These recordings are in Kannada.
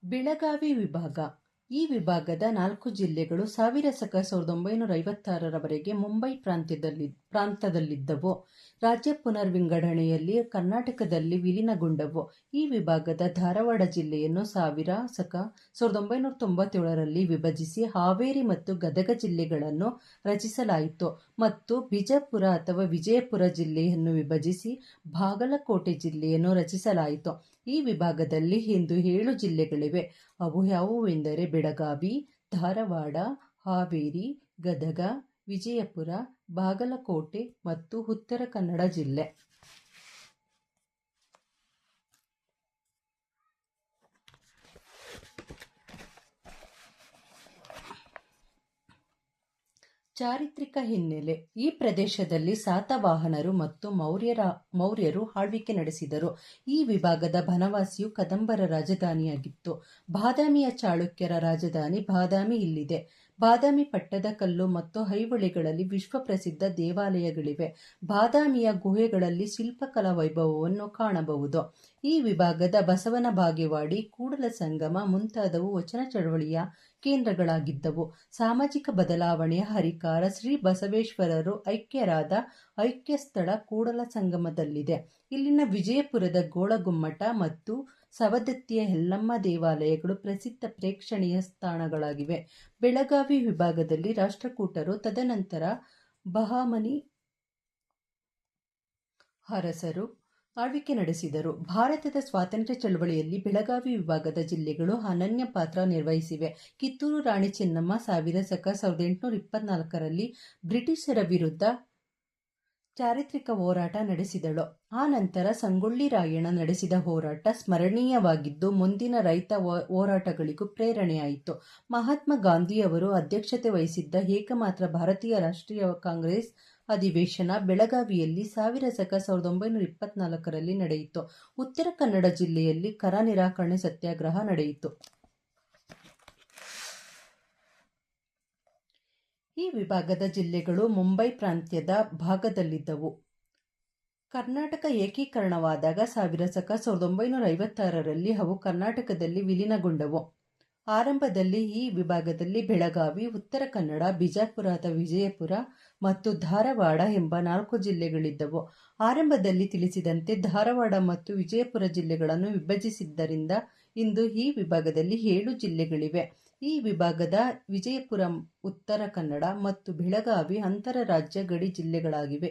ಬೆಳಗಾವಿ ವಿಭಾಗ. ಈ ವಿಭಾಗದ 4 ಜಿಲ್ಲೆಗಳು 1956ರವರೆಗೆ ಮುಂಬೈ ಪ್ರಾಂತದಲ್ಲಿದ್ದವು. ರಾಜ್ಯ ಪುನರ್ವಿಂಗಡಣೆಯಲ್ಲಿ ಕರ್ನಾಟಕದಲ್ಲಿ ವಿಲೀನಗೊಂಡವು. ಈ ವಿಭಾಗದ ಧಾರವಾಡ ಜಿಲ್ಲೆಯನ್ನು 1997ರಲ್ಲಿ ವಿಭಜಿಸಿ ಹಾವೇರಿ ಮತ್ತು ಗದಗ ಜಿಲ್ಲೆಗಳನ್ನು ರಚಿಸಲಾಯಿತು ಮತ್ತು ಬಿಜಾಪುರ ಅಥವಾ ವಿಜಯಪುರ ಜಿಲ್ಲೆಯನ್ನು ವಿಭಜಿಸಿ ಬಾಗಲಕೋಟೆ ಜಿಲ್ಲೆಯನ್ನು ರಚಿಸಲಾಯಿತು. ಈ ವಿಭಾಗದಲ್ಲಿ ಇಂದು 7 ಜಿಲ್ಲೆಗಳಿವೆ. ಅವು ಯಾವುವೆಂದರೆ ಬೆಳಗಾವಿ, ಧಾರವಾಡ, ಹಾವೇರಿ, ಗದಗ, ವಿಜಯಪುರ, ಬಾಗಲಕೋಟೆ ಮತ್ತು ಉತ್ತರ ಕನ್ನಡ ಜಿಲ್ಲೆ. ಚಾರಿತ್ರಿಕ ಹಿನ್ನೆಲೆ. ಈ ಪ್ರದೇಶದಲ್ಲಿ ಸಾತವಾಹನರು ಮತ್ತು ಮೌರ್ಯರು ಆಳ್ವಿಕೆ ನಡೆಸಿದರು. ಈ ವಿಭಾಗದ ಬನವಾಸಿಯು ಕದಂಬರ ರಾಜಧಾನಿಯಾಗಿತ್ತು. ಬಾದಾಮಿಯ ಚಾಳುಕ್ಯರ ರಾಜಧಾನಿ ಬಾದಾಮಿ ಇಲ್ಲಿದೆ. ಬಾದಾಮಿ ಪಟ್ಟದಕಲ್ಲು ಮತ್ತು ಐಹೊಳೆಗಳಲ್ಲಿ ವಿಶ್ವಪ್ರಸಿದ್ಧ ದೇವಾಲಯಗಳಿವೆ. ಬಾದಾಮಿಯ ಗುಹೆಗಳಲ್ಲಿ ಶಿಲ್ಪಕಲಾ ವೈಭವವನ್ನು ಕಾಣಬಹುದು. ಈ ವಿಭಾಗದ ಬಸವನ ಬಾಗೇವಾಡಿ, ಕೂಡಲ ಸಂಗಮ ಮುಂತಾದವು ವಚನ ಚಳವಳಿಯ ಕೇಂದ್ರಗಳಾಗಿದ್ದವು. ಸಾಮಾಜಿಕ ಬದಲಾವಣೆಯ ಹರಿಕಾರ ಶ್ರೀ ಬಸವೇಶ್ವರರು ಐಕ್ಯರಾದ ಐಕ್ಯಸ್ಥಳ ಕೂಡಲ ಸಂಗಮದಲ್ಲಿದೆ. ಇಲ್ಲಿನ ವಿಜಯಪುರದ ಗೋಳಗುಮ್ಮಟ ಮತ್ತು ಸವದತ್ತಿಯ ಯಲ್ಲಮ್ಮ ದೇವಾಲಯಗಳು ಪ್ರಸಿದ್ಧ ಪ್ರೇಕ್ಷಣೀಯ ತಾಣಗಳಾಗಿವೆ. ಬೆಳಗಾವಿ ವಿಭಾಗದಲ್ಲಿ ರಾಷ್ಟ್ರಕೂಟರು ತದನಂತರ ಬಹಮನಿ ಅರಸರು ಆಳ್ವಿಕೆ ನಡೆಸಿದರು. ಭಾರತದ ಸ್ವಾತಂತ್ರ್ಯ ಚಳವಳಿಯಲ್ಲಿ ಬೆಳಗಾವಿ ವಿಭಾಗದ ಜಿಲ್ಲೆಗಳು ಅನನ್ಯ ಪಾತ್ರ ನಿರ್ವಹಿಸಿವೆ. ಕಿತ್ತೂರು ರಾಣಿ ಚೆನ್ನಮ್ಮ 1824ರಲ್ಲಿ ಬ್ರಿಟಿಷರ ವಿರುದ್ಧ ಚಾರಿತ್ರಿಕ ಹೋರಾಟ ನಡೆಸಿದಳು. ಆ ನಂತರ ಸಂಗೊಳ್ಳಿ ರಾಯಣ್ಣ ನಡೆಸಿದ ಹೋರಾಟ ಸ್ಮರಣೀಯವಾಗಿದ್ದು ಮುಂದಿನ ರೈತ ಹೋರಾಟಗಳಿಗೂ ಪ್ರೇರಣೆಯಾಯಿತು. ಮಹಾತ್ಮ ಗಾಂಧಿಯವರು ಅಧ್ಯಕ್ಷತೆ ವಹಿಸಿದ್ದ ಏಕಮಾತ್ರ ಭಾರತೀಯ ರಾಷ್ಟ್ರೀಯ ಕಾಂಗ್ರೆಸ್ ಅಧಿವೇಶನ ಬೆಳಗಾವಿಯಲ್ಲಿ 1924ರಲ್ಲಿ ನಡೆಯಿತು. ಉತ್ತರ ಕನ್ನಡ ಜಿಲ್ಲೆಯಲ್ಲಿ ಕರ ನಿರಾಕರಣೆ ಸತ್ಯಾಗ್ರಹ ನಡೆಯಿತು. ಈ ವಿಭಾಗದ ಜಿಲ್ಲೆಗಳು ಮುಂಬೈ ಪ್ರಾಂತ್ಯದ ಭಾಗದಲ್ಲಿದ್ದವು. ಕರ್ನಾಟಕ ಏಕೀಕರಣವಾದಾಗ 1956ರಲ್ಲಿ ಅವು ಕರ್ನಾಟಕದಲ್ಲಿ ವಿಲೀನಗೊಂಡವು. ಆರಂಭದಲ್ಲಿ ಈ ವಿಭಾಗದಲ್ಲಿ ಬೆಳಗಾವಿ, ಉತ್ತರ ಕನ್ನಡ, ಬಿಜಾಪುರ ಅಥವಾ ವಿಜಯಪುರ ಮತ್ತು ಧಾರವಾಡ ಎಂಬ 4 ಜಿಲ್ಲೆಗಳಿದ್ದವು. ಆರಂಭದಲ್ಲಿ ತಿಳಿಸಿದಂತೆ ಧಾರವಾಡ ಮತ್ತು ವಿಜಯಪುರ ಜಿಲ್ಲೆಗಳನ್ನು ವಿಭಜಿಸಿದ್ದರಿಂದ ಇಂದು ಈ ವಿಭಾಗದಲ್ಲಿ 7 ಜಿಲ್ಲೆಗಳಿವೆ. ಈ ವಿಭಾಗದ ವಿಜಯಪುರ ಉತ್ತರ ಕನ್ನಡ ಮತ್ತು ಬೆಳಗಾವಿ ಅಂತರರಾಜ್ಯ ಗಡಿ ಜಿಲ್ಲೆಗಳಾಗಿವೆ.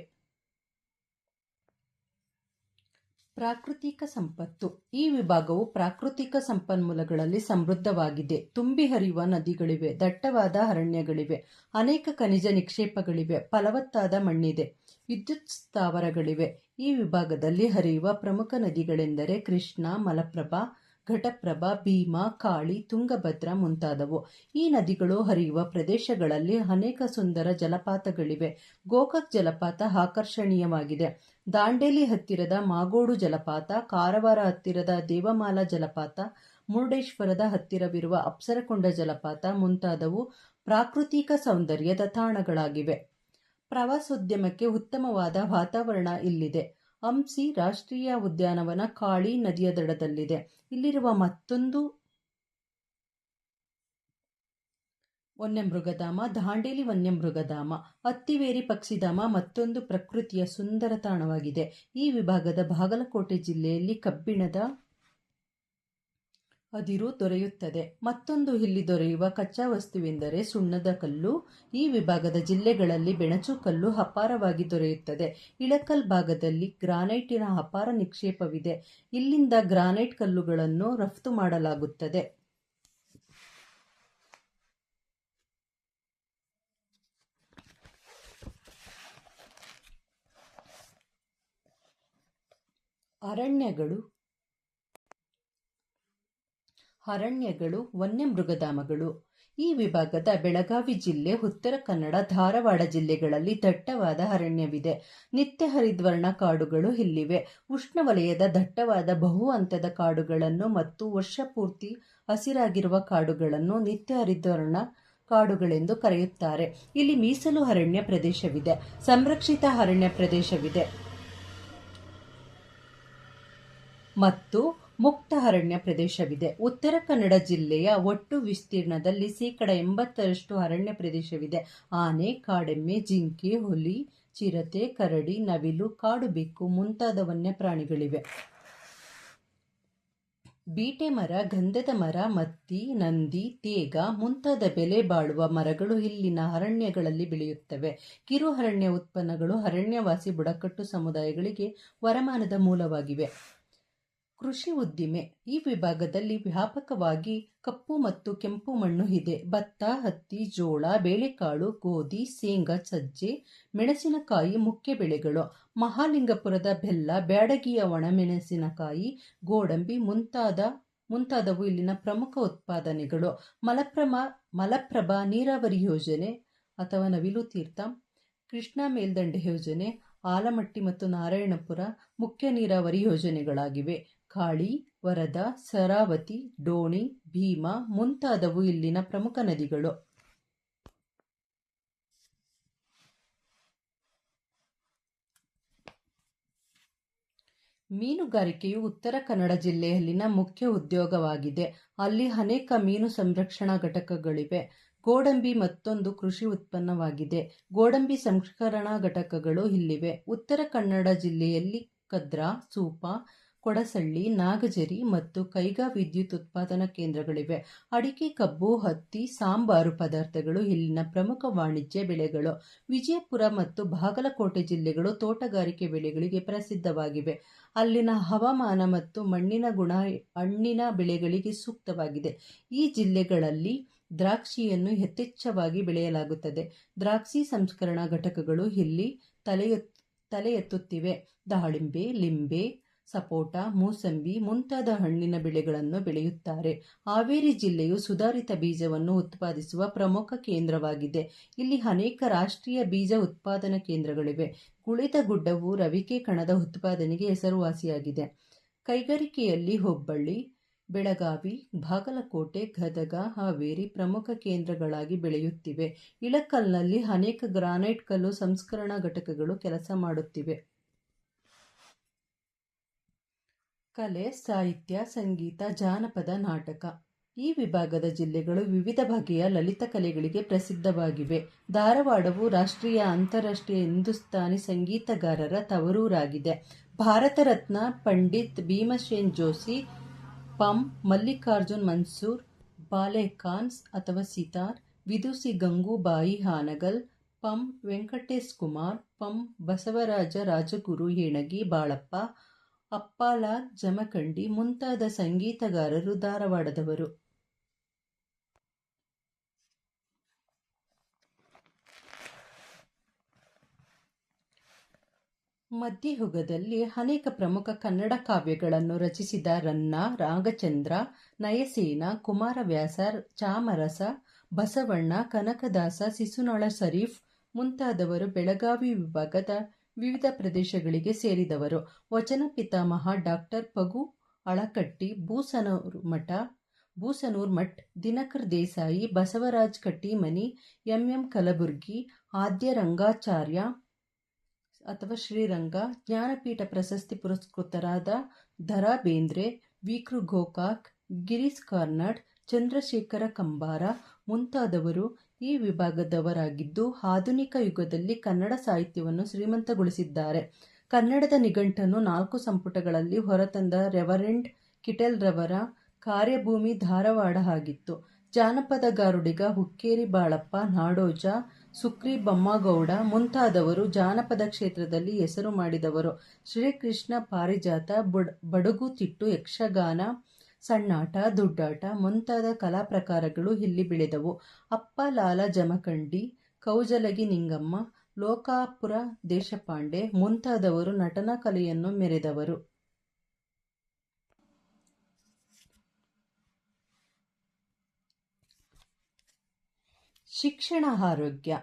ಪ್ರಾಕೃತಿಕ ಸಂಪತ್ತು. ಈ ವಿಭಾಗವು ಪ್ರಾಕೃತಿಕ ಸಂಪನ್ಮೂಲಗಳಲ್ಲಿ ಸಮೃದ್ಧವಾಗಿದೆ. ತುಂಬಿ ಹರಿಯುವ ನದಿಗಳಿವೆ, ದಟ್ಟವಾದ ಅರಣ್ಯಗಳಿವೆ, ಅನೇಕ ಖನಿಜ ನಿಕ್ಷೇಪಗಳಿವೆ, ಫಲವತ್ತಾದ ಮಣ್ಣಿದೆ, ವಿದ್ಯುತ್ ಸ್ಥಾವರಗಳಿವೆ. ಈ ವಿಭಾಗದಲ್ಲಿ ಹರಿಯುವ ಪ್ರಮುಖ ನದಿಗಳೆಂದರೆ ಕೃಷ್ಣಾ, ಮಲಪ್ರಭಾ, ಘಟಪ್ರಭಾ, ಭೀಮಾ, ಕಾಳಿ, ತುಂಗಭದ್ರಾ ಮುಂತಾದವು. ಈ ನದಿಗಳು ಹರಿಯುವ ಪ್ರದೇಶಗಳಲ್ಲಿ ಅನೇಕ ಸುಂದರ ಜಲಪಾತಗಳಿವೆ. ಗೋಕಾಕ್ ಜಲಪಾತ ಆಕರ್ಷಣೀಯವಾಗಿದೆ. ದಾಂಡೇಲಿ ಹತ್ತಿರದ ಮಾಗೋಡು ಜಲಪಾತ, ಕಾರವಾರ ಹತ್ತಿರದ ದೇವಮಾಲಾ ಜಲಪಾತ, ಮುರುಡೇಶ್ವರದ ಹತ್ತಿರವಿರುವ ಅಪ್ಸರಕೊಂಡ ಜಲಪಾತ ಮುಂತಾದವು ಪ್ರಾಕೃತಿಕ ಸೌಂದರ್ಯದ ತಾಣಗಳಾಗಿವೆ. ಪ್ರವಾಸೋದ್ಯಮಕ್ಕೆ ಉತ್ತಮವಾದ ವಾತಾವರಣ ಇಲ್ಲಿದೆ. ಅಂಸಿ ರಾಷ್ಟ್ರೀಯ ಉದ್ಯಾನವನ ಕಾಳಿ ನದಿಯ ದಡದಲ್ಲಿದೆ. ಇಲ್ಲಿರುವ ಮತ್ತೊಂದು ವನ್ಯಮೃಗಧಾಮ ದಾಂಡೇಲಿ ವನ್ಯಮೃಗಧಾಮ. ಅತ್ತಿವೇರಿ ಪಕ್ಷಿಧಾಮ ಮತ್ತೊಂದು ಪ್ರಕೃತಿಯ ಸುಂದರ ತಾಣವಾಗಿದೆ. ಈ ವಿಭಾಗದ ಬಾಗಲಕೋಟೆ ಜಿಲ್ಲೆಯಲ್ಲಿ ಕಬ್ಬಿಣದ ಅದಿರು ದೊರೆಯುತ್ತದೆ. ಮತ್ತೊಂದು ಇಲ್ಲಿ ದೊರೆಯುವ ಕಚ್ಚಾ ವಸ್ತುವೆಂದರೆ ಸುಣ್ಣದ ಕಲ್ಲು. ಈ ವಿಭಾಗದ ಜಿಲ್ಲೆಗಳಲ್ಲಿ ಬೆಣಚು ಕಲ್ಲು ಅಪಾರವಾಗಿ ದೊರೆಯುತ್ತದೆ. ಇಳಕಲ್ ಭಾಗದಲ್ಲಿ ಗ್ರಾನೈಟಿನ ಅಪಾರ ನಿಕ್ಷೇಪವಿದೆ. ಇಲ್ಲಿಂದ ಗ್ರಾನೈಟ್ ಕಲ್ಲುಗಳನ್ನು ರಫ್ತು ಮಾಡಲಾಗುತ್ತದೆ. ಅರಣ್ಯಗಳು, ವನ್ಯಮೃಗಧಾಮಗಳು. ಈ ವಿಭಾಗದ ಬೆಳಗಾವಿ ಜಿಲ್ಲೆ, ಉತ್ತರ ಕನ್ನಡ, ಧಾರವಾಡ ಜಿಲ್ಲೆಗಳಲ್ಲಿ ದಟ್ಟವಾದ ಅರಣ್ಯವಿದೆ. ನಿತ್ಯ ಹರಿದ್ವರ್ಣ ಕಾಡುಗಳು ಇಲ್ಲಿವೆ. ಉಷ್ಣವಲಯದ ದಟ್ಟವಾದ ಬಹು ಹಂತದ ಕಾಡುಗಳನ್ನು ಮತ್ತು ವರ್ಷಪೂರ್ತಿ ಹಸಿರಾಗಿರುವ ಕಾಡುಗಳನ್ನು ನಿತ್ಯ ಹರಿದ್ವರ್ಣ ಕಾಡುಗಳೆಂದು ಕರೆಯುತ್ತಾರೆ. ಇಲ್ಲಿ ಮೀಸಲು ಅರಣ್ಯ ಪ್ರದೇಶವಿದೆ, ಸಂರಕ್ಷಿತ ಅರಣ್ಯ ಪ್ರದೇಶವಿದೆ ಮತ್ತು ಮುಕ್ತ ಅರಣ್ಯ ಪ್ರದೇಶವಿದೆ. ಉತ್ತರ ಕನ್ನಡ ಜಿಲ್ಲೆಯ ಒಟ್ಟು ವಿಸ್ತೀರ್ಣದಲ್ಲಿ 80% ಅರಣ್ಯ ಪ್ರದೇಶವಿದೆ. ಆನೆ, ಕಾಡೆಮ್ಮೆ, ಜಿಂಕೆ, ಹುಲಿ, ಚಿರತೆ, ಕರಡಿ, ನವಿಲು, ಕಾಡು ಬೆಕ್ಕು ಮುಂತಾದ ವನ್ಯಪ್ರಾಣಿಗಳಿವೆ. ಬೀಟೆ ಮರ, ಗಂಧದ ಮರ, ಮತ್ತಿ, ನಂದಿ, ತೇಗ ಮುಂತಾದ ಬೆಲೆ ಬಾಳುವ ಮರಗಳು ಇಲ್ಲಿನ ಅರಣ್ಯಗಳಲ್ಲಿ ಬೆಳೆಯುತ್ತವೆ. ಕಿರು ಅರಣ್ಯ ಉತ್ಪನ್ನಗಳು ಅರಣ್ಯವಾಸಿ ಬುಡಕಟ್ಟು ಸಮುದಾಯಗಳಿಗೆ ವರಮಾನದ ಮೂಲವಾಗಿವೆ. ಕೃಷಿ ಉದ್ದಿಮೆ. ಈ ವಿಭಾಗದಲ್ಲಿ ವ್ಯಾಪಕವಾಗಿ ಕಪ್ಪು ಮತ್ತು ಕೆಂಪು ಮಣ್ಣು ಇದೆ. ಭತ್ತ, ಹತ್ತಿ, ಜೋಳ, ಬೇಳೆಕಾಳು, ಗೋಧಿ, ಶೇಂಗಾ, ಸಜ್ಜೆ, ಮೆಣಸಿನಕಾಯಿ ಮುಖ್ಯ ಬೆಳೆಗಳು. ಮಹಾಲಿಂಗಪುರದ ಬೆಲ್ಲ, ಬ್ಯಾಡಗಿಯ ಒಣಮೆಣಸಿನಕಾಯಿ, ಗೋಡಂಬಿ ಮುಂತಾದವು ಇಲ್ಲಿನ ಪ್ರಮುಖ ಉತ್ಪಾದನೆಗಳು. ಮಲಪ್ರಭಾ ನೀರಾವರಿ ಯೋಜನೆ ಅಥವಾ ನವಿಲು ತೀರ್ಥ, ಕೃಷ್ಣಾ ಮೇಲ್ದಂಡೆ ಯೋಜನೆ, ಆಲಮಟ್ಟಿ ಮತ್ತು ನಾರಾಯಣಪುರ ಮುಖ್ಯ ನೀರಾವರಿ ಯೋಜನೆಗಳಾಗಿವೆ. ಕಾಳಿ, ವರದಾ, ಶರಾವತಿ, ಡೋಣಿ, ಭೀಮಾ ಮುಂತಾದವು ಇಲ್ಲಿನ ಪ್ರಮುಖ ನದಿಗಳು. ಮೀನುಗಾರಿಕೆಯು ಉತ್ತರ ಕನ್ನಡ ಜಿಲ್ಲೆಯಲ್ಲಿನ ಮುಖ್ಯ ಉದ್ಯೋಗವಾಗಿದೆ. ಅಲ್ಲಿ ಅನೇಕ ಮೀನು ಸಂರಕ್ಷಣಾ ಘಟಕಗಳಿವೆ. ಗೋಡಂಬಿ ಮತ್ತೊಂದು ಕೃಷಿ ಉತ್ಪನ್ನವಾಗಿದೆ. ಗೋಡಂಬಿ ಸಂಸ್ಕರಣಾ ಘಟಕಗಳು ಇಲ್ಲಿವೆ. ಉತ್ತರ ಕನ್ನಡ ಜಿಲ್ಲೆಯಲ್ಲಿ ಕದ್ರಾ, ಸೂಪ, ಕೊಡಸಳ್ಳಿ, ನಾಗಜರಿ ಮತ್ತು ಕೈಗಾ ವಿದ್ಯುತ್ ಉತ್ಪಾದನಾ ಕೇಂದ್ರಗಳಿವೆ. ಅಡಿಕೆ, ಕಬ್ಬು, ಹತ್ತಿ, ಸಾಂಬಾರು ಪದಾರ್ಥಗಳು ಇಲ್ಲಿನ ಪ್ರಮುಖ ವಾಣಿಜ್ಯ ಬೆಳೆಗಳು. ವಿಜಯಪುರ ಮತ್ತು ಬಾಗಲಕೋಟೆ ಜಿಲ್ಲೆಗಳು ತೋಟಗಾರಿಕೆ ಬೆಳೆಗಳಿಗೆ ಪ್ರಸಿದ್ಧವಾಗಿವೆ. ಅಲ್ಲಿನ ಹವಾಮಾನ ಮತ್ತು ಮಣ್ಣಿನ ಗುಣ ಹಣ್ಣಿನ ಬೆಳೆಗಳಿಗೆ ಸೂಕ್ತವಾಗಿದೆ. ಈ ಜಿಲ್ಲೆಗಳಲ್ಲಿ ದ್ರಾಕ್ಷಿಯನ್ನು ಯಥೇಚ್ಛವಾಗಿ ಬೆಳೆಯಲಾಗುತ್ತದೆ. ದ್ರಾಕ್ಷಿ ಸಂಸ್ಕರಣಾ ಘಟಕಗಳು ಇಲ್ಲಿ ತಲೆ ಎತ್ತುತ್ತಿವೆ. ದಾಳಿಂಬೆ, ಲಿಂಬೆ, ಸಪೋಟ, ಮೂಸಂಬಿ ಮುಂತಾದ ಹಣ್ಣಿನ ಬೆಳೆಗಳನ್ನು ಬೆಳೆಯುತ್ತಾರೆ. ಹಾವೇರಿ ಜಿಲ್ಲೆಯು ಸುಧಾರಿತ ಬೀಜವನ್ನು ಉತ್ಪಾದಿಸುವ ಪ್ರಮುಖ ಕೇಂದ್ರವಾಗಿದೆ. ಇಲ್ಲಿ ಅನೇಕ ರಾಷ್ಟ್ರೀಯ ಬೀಜ ಉತ್ಪಾದನಾ ಕೇಂದ್ರಗಳಿವೆ. ಗುಳಿದಗುಡ್ಡವು ರವಿಕೆ ಕಣದ ಉತ್ಪಾದನೆಗೆ ಹೆಸರುವಾಸಿಯಾಗಿದೆ. ಕೈಗಾರಿಕೆಯಲ್ಲಿ ಹುಬ್ಬಳ್ಳಿ, ಬೆಳಗಾವಿ, ಬಾಗಲಕೋಟೆ, ಗದಗ, ಹಾವೇರಿ ಪ್ರಮುಖ ಕೇಂದ್ರಗಳಾಗಿ ಬೆಳೆಯುತ್ತಿವೆ. ಇಳಕಲ್ನಲ್ಲಿ ಅನೇಕ ಗ್ರಾನೈಟ್ ಕಲ್ಲು ಸಂಸ್ಕರಣಾ ಘಟಕಗಳು ಕೆಲಸ ಮಾಡುತ್ತಿವೆ. ಕಲೆ, ಸಾಹಿತ್ಯ, ಸಂಗೀತ, ಜಾನಪದ, ನಾಟಕ. ಈ ವಿಭಾಗದ ಜಿಲ್ಲೆಗಳು ವಿವಿಧ ಬಗೆಯ ಲಲಿತ ಕಲೆಗಳಿಗೆ ಪ್ರಸಿದ್ಧವಾಗಿವೆ. ಧಾರವಾಡವು ರಾಷ್ಟ್ರೀಯ ಅಂತಾರಾಷ್ಟ್ರೀಯ ಹಿಂದೂಸ್ತಾನಿ ಸಂಗೀತಗಾರರ ತವರೂರಾಗಿದೆ. ಭಾರತ ರತ್ನ ಪಂಡಿತ್ ಭೀಮಸೇನ್ ಜೋಶಿ, ಪಂ. ಮಲ್ಲಿಕಾರ್ಜುನ್ ಮನ್ಸೂರ್, ಬಾಲೆಖಾನ್ಸ್ ಅಥವಾ ಸಿತಾರ್, ವಿದುಷಿ ಗಂಗೂಬಾಯಿ ಹಾನಗಲ್, ಪಂ. ವೆಂಕಟೇಶ್ ಕುಮಾರ್, ಪಂ. ಬಸವರಾಜ ರಾಜಗುರು ಹೇಣಗಿ ಬಾಳಪ್ಪ, ಅಪ್ಪಾಲಾಲ್ ಜಮಖಂಡಿ ಮುಂತಾದ ಸಂಗೀತಗಾರರು ಧಾರವಾಡದವರು. ಮಧ್ಯಯುಗದಲ್ಲಿ ಅನೇಕ ಪ್ರಮುಖ ಕನ್ನಡ ಕಾವ್ಯಗಳನ್ನು ರಚಿಸಿದ ರನ್ನ, ನಾಗಚಂದ್ರ, ನಯಸೇನ, ಕುಮಾರವ್ಯಾಸ, ಚಾಮರಸ, ಬಸವಣ್ಣ, ಕನಕದಾಸ, ಶಿಶುನಾಳ ಶರೀಫ್ ಮುಂತಾದವರು ಬೆಳಗಾವಿ ವಿಭಾಗದ ವಿವಿಧ ಪ್ರದೇಶಗಳಿಗೆ ಸೇರಿದವರು. ವಚನ ಪಿತಾಮಹ ಡಾ. ಪಗು ಅಳಕಟ್ಟಿ, ಬೂಸನೂರ್ ಮಠ್, ದಿನಕರ್ ದೇಸಾಯಿ, ಬಸವರಾಜ್ ಕಟ್ಟೀಮನಿ, ಎಂ. ಕಲಬುರ್ಗಿ, ಆದ್ಯ ರಂಗಾಚಾರ್ಯ ಅಥವಾ ಶ್ರೀರಂಗ, ಜ್ಞಾನಪೀಠ ಪ್ರಶಸ್ತಿ ಪುರಸ್ಕೃತರಾದ ದ. ರಾ ಬೇಂದ್ರೆ, ವಿ. ಕೃ. ಗೋಕಾಕ್, ಗಿರೀಶ್ ಕಾರ್ನಾಡ್, ಚಂದ್ರಶೇಖರ ಕಂಬಾರ ಮುಂತಾದವರು ಈ ವಿಭಾಗದವರಾಗಿದ್ದು, ಆಧುನಿಕ ಯುಗದಲ್ಲಿ ಕನ್ನಡ ಸಾಹಿತ್ಯವನ್ನು ಶ್ರೀಮಂತಗೊಳಿಸಿದ್ದಾರೆ. ಕನ್ನಡದ ನಿಘಂಟನ್ನು 4 ಸಂಪುಟಗಳಲ್ಲಿ ಹೊರತಂದ ರೆವರೆಂಡ್ ಕಿಟೆಲ್ರವರ ಕಾರ್ಯಭೂಮಿ ಧಾರವಾಡ ಆಗಿತ್ತು. ಜಾನಪದಗಾರುಡಿಗ ಹುಕ್ಕೇರಿ ಬಾಳಪ್ಪ, ನಾಡೋಜ ಸುಕ್ರಿ ಬಮ್ಮಗೌಡ ಮುಂತಾದವರು ಜಾನಪದ ಕ್ಷೇತ್ರದಲ್ಲಿ ಹೆಸರು ಮಾಡಿದವರು. ಶ್ರೀಕೃಷ್ಣ ಪಾರಿಜಾತ, ಬಡಗು ತಿಟ್ಟು, ಯಕ್ಷಗಾನ, ಸಣ್ಣಾಟ, ದುಡ್ಡಾಟ ಮುಂತಾದ ಕಲಾ ಪ್ರಕಾರಗಳು ಇಲ್ಲಿ ಬೆಳೆದವು. ಅಪ್ಪಾಲಾಲ ಜಮಖಂಡಿ, ಕೌಜಲಗಿ ನಿಂಗಮ್ಮ, ಲೋಕಾಪುರ ದೇಶಪಾಂಡೆ ಮುಂತಾದವರು ನಟನಾ ಕಲೆಯನ್ನು ಮೆರೆದವರು. ಶಿಕ್ಷಣ, ಆರೋಗ್ಯ.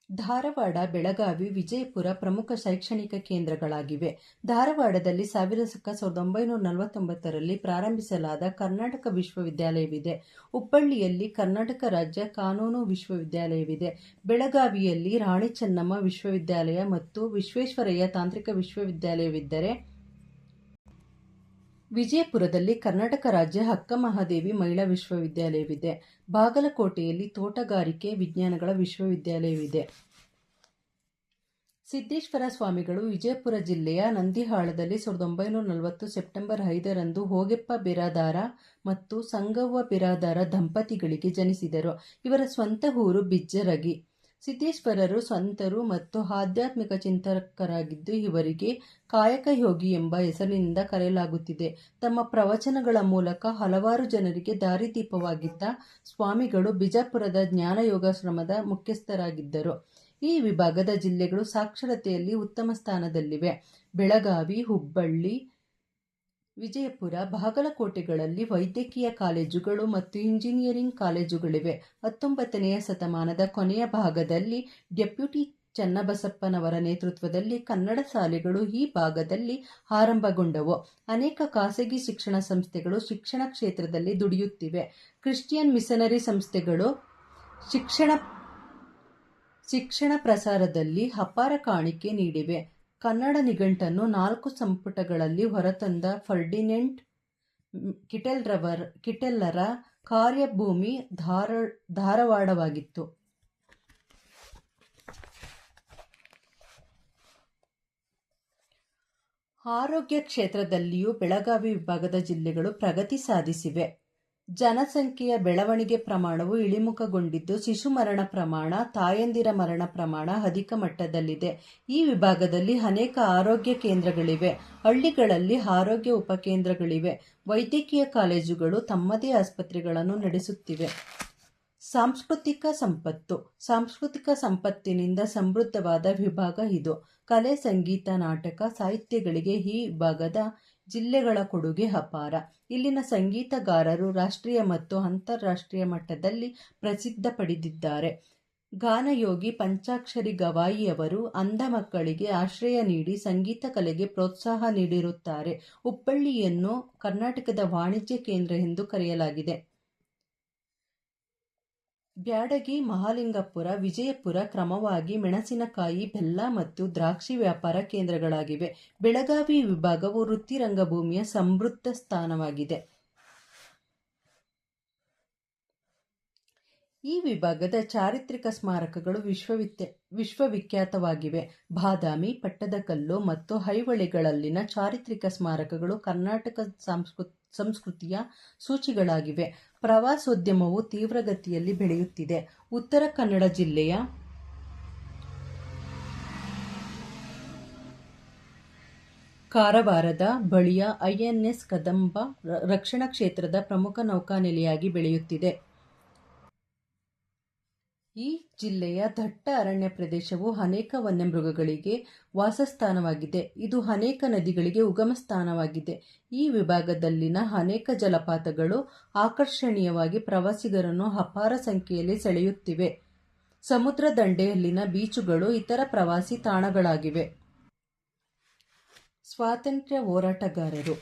ಧಾರವಾಡ, ಬೆಳಗಾವಿ, ವಿಜಯಪುರ ಪ್ರಮುಖ ಶೈಕ್ಷಣಿಕ ಕೇಂದ್ರಗಳಾಗಿವೆ. ಧಾರವಾಡದಲ್ಲಿ 1949ರಲ್ಲಿ ಪ್ರಾರಂಭಿಸಲಾದ ಕರ್ನಾಟಕ ವಿಶ್ವವಿದ್ಯಾಲಯವಿದೆ. ಹುಬ್ಬಳ್ಳಿಯಲ್ಲಿ ಕರ್ನಾಟಕ ರಾಜ್ಯ ಕಾನೂನು ವಿಶ್ವವಿದ್ಯಾಲಯವಿದೆ. ಬೆಳಗಾವಿಯಲ್ಲಿ ರಾಣಿ ಚೆನ್ನಮ್ಮ ವಿಶ್ವವಿದ್ಯಾಲಯ ಮತ್ತು ವಿಶ್ವೇಶ್ವರಯ್ಯ ತಾಂತ್ರಿಕ ವಿಶ್ವವಿದ್ಯಾಲಯವಿದ್ದರೆ ವಿಜಯಪುರದಲ್ಲಿ ಕರ್ನಾಟಕ ರಾಜ್ಯ ಅಕ್ಕಮಹಾದೇವಿ ಮಹಿಳಾ ವಿಶ್ವವಿದ್ಯಾಲಯವಿದೆ. ಬಾಗಲಕೋಟೆಯಲ್ಲಿ ತೋಟಗಾರಿಕೆ ವಿಜ್ಞಾನಗಳ ವಿಶ್ವವಿದ್ಯಾಲಯವಿದೆ. ಸಿದ್ದೇಶ್ವರ ಸ್ವಾಮಿಗಳು ವಿಜಯಪುರ ಜಿಲ್ಲೆಯ ನಂದಿಹಾಳದಲ್ಲಿ 1940 ಸೆಪ್ಟೆಂಬರ್ 5ರಂದು ಹೋಗೆಪ್ಪ ಬಿರಾದಾರ ಮತ್ತು ಸಂಗವ್ವ ಬಿರಾದಾರ ದಂಪತಿಗಳಿಗೆ ಜನಿಸಿದರು. ಇವರ ಸ್ವಂತ ಊರು ಬಿಜ್ಜರಗಿ. ಸಿದ್ದೇಶ್ವರರು ಸಂತರು ಮತ್ತು ಆಧ್ಯಾತ್ಮಿಕ ಚಿಂತಕರಾಗಿದ್ದು ಇವರಿಗೆ ಕಾಯಕ ಯೋಗಿ ಎಂಬ ಹೆಸರಿನಿಂದ ಕರೆಯಲಾಗುತ್ತಿದೆ. ತಮ್ಮ ಪ್ರವಚನಗಳ ಮೂಲಕ ಹಲವಾರು ಜನರಿಗೆ ದಾರಿದೀಪವಾಗಿದ್ದ ಸ್ವಾಮಿಗಳು ಬಿಜಾಪುರದ ಜ್ಞಾನಯೋಗಾಶ್ರಮದ ಮುಖ್ಯಸ್ಥರಾಗಿದ್ದರು. ಈ ವಿಭಾಗದ ಜಿಲ್ಲೆಗಳು ಸಾಕ್ಷರತೆಯಲ್ಲಿ ಉತ್ತಮ ಸ್ಥಾನದಲ್ಲಿವೆ. ಬೆಳಗಾವಿ, ಹುಬ್ಬಳ್ಳಿ, ವಿಜಯಪುರ, ಬಾಗಲಕೋಟೆಗಳಲ್ಲಿ ವೈದ್ಯಕೀಯ ಕಾಲೇಜುಗಳು ಮತ್ತು ಇಂಜಿನಿಯರಿಂಗ್ ಕಾಲೇಜುಗಳಿವೆ. 19ನೇ ಶತಮಾನದ ಕೊನೆಯ ಭಾಗದಲ್ಲಿ ಡೆಪ್ಯೂಟಿ ಚನ್ನಬಸಪ್ಪನವರ ನೇತೃತ್ವದಲ್ಲಿ ಕನ್ನಡ ಶಾಲೆಗಳು ಈ ಭಾಗದಲ್ಲಿ ಆರಂಭಗೊಂಡವು. ಅನೇಕ ಖಾಸಗಿ ಶಿಕ್ಷಣ ಸಂಸ್ಥೆಗಳು ಶಿಕ್ಷಣ ಕ್ಷೇತ್ರದಲ್ಲಿ ದುಡಿಯುತ್ತಿವೆ. ಕ್ರಿಶ್ಚಿಯನ್ ಮಿಷನರಿ ಸಂಸ್ಥೆಗಳು ಶಿಕ್ಷಣ ಪ್ರಸಾರದಲ್ಲಿ ಅಪಾರ ಕಾಣಿಕೆ ನೀಡಿವೆ. ಕನ್ನಡ ನಿಘಂಟನ್ನು 4 ಸಂಪುಟಗಳಲ್ಲಿ ಹೊರತಂದ ಫರ್ಡಿನೆಂಟ್ ಕಿಟೆಲ್ಲರ ಕಾರ್ಯಭೂಮಿ ಧಾರವಾಡವಾಗಿತ್ತು. ಆರೋಗ್ಯ ಕ್ಷೇತ್ರದಲ್ಲಿಯೂ ಬೆಳಗಾವಿ ವಿಭಾಗದ ಜಿಲ್ಲೆಗಳು ಪ್ರಗತಿ ಸಾಧಿಸಿವೆ. ಜನಸಂಖ್ಯೆಯ ಬೆಳವಣಿಗೆ ಪ್ರಮಾಣವು ಇಳಿಮುಖಗೊಂಡಿದ್ದು ಶಿಶು ಮರಣ ಪ್ರಮಾಣ, ತಾಯಂದಿರ ಮರಣ ಪ್ರಮಾಣ ಅಧಿಕ ಮಟ್ಟದಲ್ಲಿದೆ. ಈ ವಿಭಾಗದಲ್ಲಿ ಅನೇಕ ಆರೋಗ್ಯ ಕೇಂದ್ರಗಳಿವೆ. ಹಳ್ಳಿಗಳಲ್ಲಿ ಆರೋಗ್ಯ ಉಪಕೇಂದ್ರಗಳಿವೆ. ವೈದ್ಯಕೀಯ ಕಾಲೇಜುಗಳು ತಮ್ಮದೇ ಆಸ್ಪತ್ರೆಗಳನ್ನು ನಡೆಸುತ್ತಿವೆ. ಸಾಂಸ್ಕೃತಿಕ ಸಂಪತ್ತು. ಸಾಂಸ್ಕೃತಿಕ ಸಂಪತ್ತಿನಿಂದ ಸಮೃದ್ಧವಾದ ವಿಭಾಗ ಇದು. ಕಲೆ, ಸಂಗೀತ, ನಾಟಕ, ಸಾಹಿತ್ಯಗಳಿಗೆ ಈ ವಿಭಾಗದ ಜಿಲ್ಲೆಗಳ ಕೊಡುಗೆ ಅಪಾರ. ಇಲ್ಲಿನ ಸಂಗೀತಗಾರರು ರಾಷ್ಟ್ರೀಯ ಮತ್ತು ಅಂತಾರಾಷ್ಟ್ರೀಯ ಮಟ್ಟದಲ್ಲಿ ಪ್ರಸಿದ್ಧ ಪಡೆದಿದ್ದಾರೆ. ಗಾನಯೋಗಿ ಪಂಚಾಕ್ಷರಿ ಗವಾಯಿಯವರು ಅಂಧ ಮಕ್ಕಳಿಗೆ ಆಶ್ರಯ ನೀಡಿ ಸಂಗೀತ ಕಲೆಗೆ ಪ್ರೋತ್ಸಾಹ ನೀಡಿರುತ್ತಾರೆ. ಹುಬ್ಬಳ್ಳಿಯನ್ನು ಕರ್ನಾಟಕದ ವಾಣಿಜ್ಯ ಕೇಂದ್ರ ಎಂದು ಕರೆಯಲಾಗಿದೆ. ಬ್ಯಾಡಗಿ, ಮಹಾಲಿಂಗಪುರ, ವಿಜಯಪುರ ಕ್ರಮವಾಗಿ ಮೆಣಸಿನಕಾಯಿ, ಬೆಲ್ಲ ಮತ್ತು ದ್ರಾಕ್ಷಿ ವ್ಯಾಪಾರ ಕೇಂದ್ರಗಳಾಗಿವೆ. ಬೆಳಗಾವಿ ವಿಭಾಗವು ವೃತ್ತಿ ರಂಗಭೂಮಿಯ ಸಮೃದ್ಧ ಸ್ಥಾನವಾಗಿದೆ. ಈ ವಿಭಾಗದ ಚಾರಿತ್ರಿಕ ಸ್ಮಾರಕಗಳು ವಿಶ್ವವಿಖ್ಯಾತವಾಗಿವೆ. ಬಾದಾಮಿ, ಪಟ್ಟದಕಲ್ಲು ಮತ್ತು ಐಹೊಳೆಗಳಲ್ಲಿನ ಚಾರಿತ್ರಿಕ ಸ್ಮಾರಕಗಳು ಕರ್ನಾಟಕ ಸಂಸ್ಕೃತಿಯ ಸೂಚಿಗಳಾಗಿವೆ. ಪ್ರವಾಸೋದ್ಯಮವು ತೀವ್ರಗತಿಯಲ್ಲಿ ಬೆಳೆಯುತ್ತಿದೆ. ಉತ್ತರ ಕನ್ನಡ ಜಿಲ್ಲೆಯ ಕಾರವಾರದ ಬಳಿಯ ಐಎನ್ಎಸ್ ಕದಂಬ ರಕ್ಷಣಾ ಕ್ಷೇತ್ರದ ಪ್ರಮುಖ ನೌಕಾನೆಲೆಯಾಗಿ ಬೆಳೆಯುತ್ತಿದೆ. ಈ ಜಿಲ್ಲೆಯ ದಟ್ಟ ಅರಣ್ಯ ಪ್ರದೇಶವು ಅನೇಕ ವನ್ಯಮೃಗಗಳಿಗೆ ವಾಸಸ್ಥಾನವಾಗಿದೆ. ಇದು ಅನೇಕ ನದಿಗಳಿಗೆ ಉಗಮ ಸ್ಥಾನವಾಗಿದೆ. ಈ ವಿಭಾಗದಲ್ಲಿನ ಅನೇಕ ಜಲಪಾತಗಳು ಆಕರ್ಷಣೀಯವಾಗಿ ಪ್ರವಾಸಿಗರನ್ನು ಅಪಾರ ಸಂಖ್ಯೆಯಲ್ಲಿ ಸೆಳೆಯುತ್ತಿವೆ. ಸಮುದ್ರ ದಂಡೆಯಲ್ಲಿನ ಬೀಚುಗಳು ಇತರ ಪ್ರವಾಸಿ ತಾಣಗಳಾಗಿವೆ. ಸ್ವಾತಂತ್ರ್ಯ ಹೋರಾಟಗಾರರು.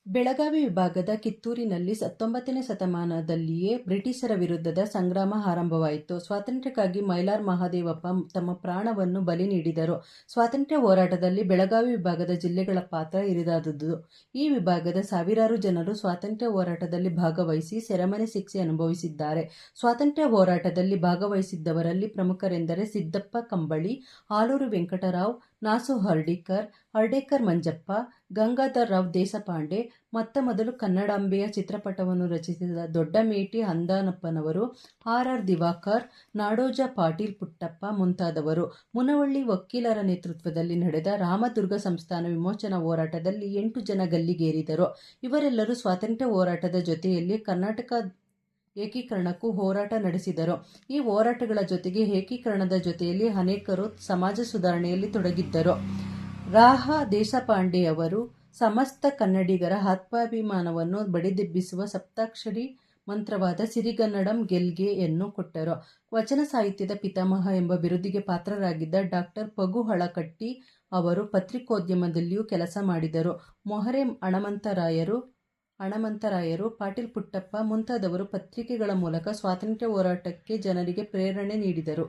ಬೆಳಗಾವಿ ವಿಭಾಗದ ಕಿತ್ತೂರಿನಲ್ಲಿ 19ನೇ ಶತಮಾನದಲ್ಲಿಯೇ ಬ್ರಿಟಿಷರ ವಿರುದ್ಧದ ಸಂಗ್ರಾಮ ಆರಂಭವಾಯಿತು. ಸ್ವಾತಂತ್ರ್ಯಕ್ಕಾಗಿ ಮೈಲಾರ ಮಹದೇವಪ್ಪ ತಮ್ಮ ಪ್ರಾಣವನ್ನು ಬಲಿ ನೀಡಿದರು. ಸ್ವಾತಂತ್ರ್ಯ ಹೋರಾಟದಲ್ಲಿ ಬೆಳಗಾವಿ ವಿಭಾಗದ ಜಿಲ್ಲೆಗಳ ಪಾತ್ರ ಹಿರಿದಾದುದು. ಈ ವಿಭಾಗದ ಸಾವಿರಾರು ಜನರು ಸ್ವಾತಂತ್ರ್ಯ ಹೋರಾಟದಲ್ಲಿ ಭಾಗವಹಿಸಿ ಸೆರೆಮನೆ ಶಿಕ್ಷೆ ಅನುಭವಿಸಿದ್ದಾರೆ. ಸ್ವಾತಂತ್ರ್ಯ ಹೋರಾಟದಲ್ಲಿ ಭಾಗವಹಿಸಿದ್ದವರಲ್ಲಿ ಪ್ರಮುಖರೆಂದರೆ ಸಿದ್ದಪ್ಪ ಕಂಬಳಿ, ಆಲೂರು ವೆಂಕಟರಾವ್, ನಾಸು ಹರ್ಡೇಕರ್ ಮಂಜಪ್ಪ, ಗಂಗಾಧರರಾವ್ ದೇಶಪಾಂಡೆ, ಮೊದಲು ಕನ್ನಡಾಂಬೆಯ ಚಿತ್ರಪಟವನ್ನು ರಚಿಸಿದ ದೊಡ್ಡಮೇಟಿ ಅಂದಾನಪ್ಪನವರು, ಆರ್. ದಿವಾಕರ್, ನಾಡೋಜ ಪಾಟೀಲ್ ಪುಟ್ಟಪ್ಪ ಮುಂತಾದವರು. ಮುನವಳ್ಳಿ ವಕೀಲರ ನೇತೃತ್ವದಲ್ಲಿ ನಡೆದ ರಾಮದುರ್ಗ ಸಂಸ್ಥಾನ ವಿಮೋಚನಾ ಹೋರಾಟದಲ್ಲಿ 8 ಜನ ಗಲ್ಲಿಗೇರಿದರು. ಇವರೆಲ್ಲರೂ ಸ್ವಾತಂತ್ರ್ಯ ಹೋರಾಟದ ಜೊತೆಯಲ್ಲಿ ಕರ್ನಾಟಕ ಏಕೀಕರಣಕ್ಕೂ ಹೋರಾಟ ನಡೆಸಿದರು. ಈ ಹೋರಾಟಗಳ ಜೊತೆಗೆ ಏಕೀಕರಣದ ಜೊತೆಯಲ್ಲಿ ಅನೇಕರು ಸಮಾಜ ಸುಧಾರಣೆಯಲ್ಲಿ ತೊಡಗಿದ್ದರು. ರಾಹ ದೇಶಪಾಂಡೆಯವರು ಸಮಸ್ತ ಕನ್ನಡಿಗರ ಆತ್ಮಾಭಿಮಾನವನ್ನು ಬಡಿದೆಬ್ಬಿಸುವ ಸಪ್ತಾಕ್ಷರಿ ಮಂತ್ರವಾದ ಸಿರಿಗನ್ನಡಂ ಗೆಲ್ಗೆ ಯನ್ನು ಕೊಟ್ಟರು. ವಚನ ಸಾಹಿತ್ಯದ ಪಿತಾಮಹ ಎಂಬ ಬಿರುದಿಗೆ ಪಾತ್ರರಾಗಿದ್ದ ಡಾ. ಪಗು ಹಳಕಟ್ಟಿ ಅವರು ಪತ್ರಿಕೋದ್ಯಮದಲ್ಲಿಯೂ ಕೆಲಸ ಮಾಡಿದರು. ಮೊಹರೆ ಹಣಮಂತರಾಯರು, ಪಾಟೀಲ್ ಪುಟ್ಟಪ್ಪ ಮುಂತಾದವರು ಪತ್ರಿಕೆಗಳ ಮೂಲಕ ಸ್ವಾತಂತ್ರ್ಯ ಹೋರಾಟಕ್ಕೆ ಜನರಿಗೆ ಪ್ರೇರಣೆ ನೀಡಿದರು.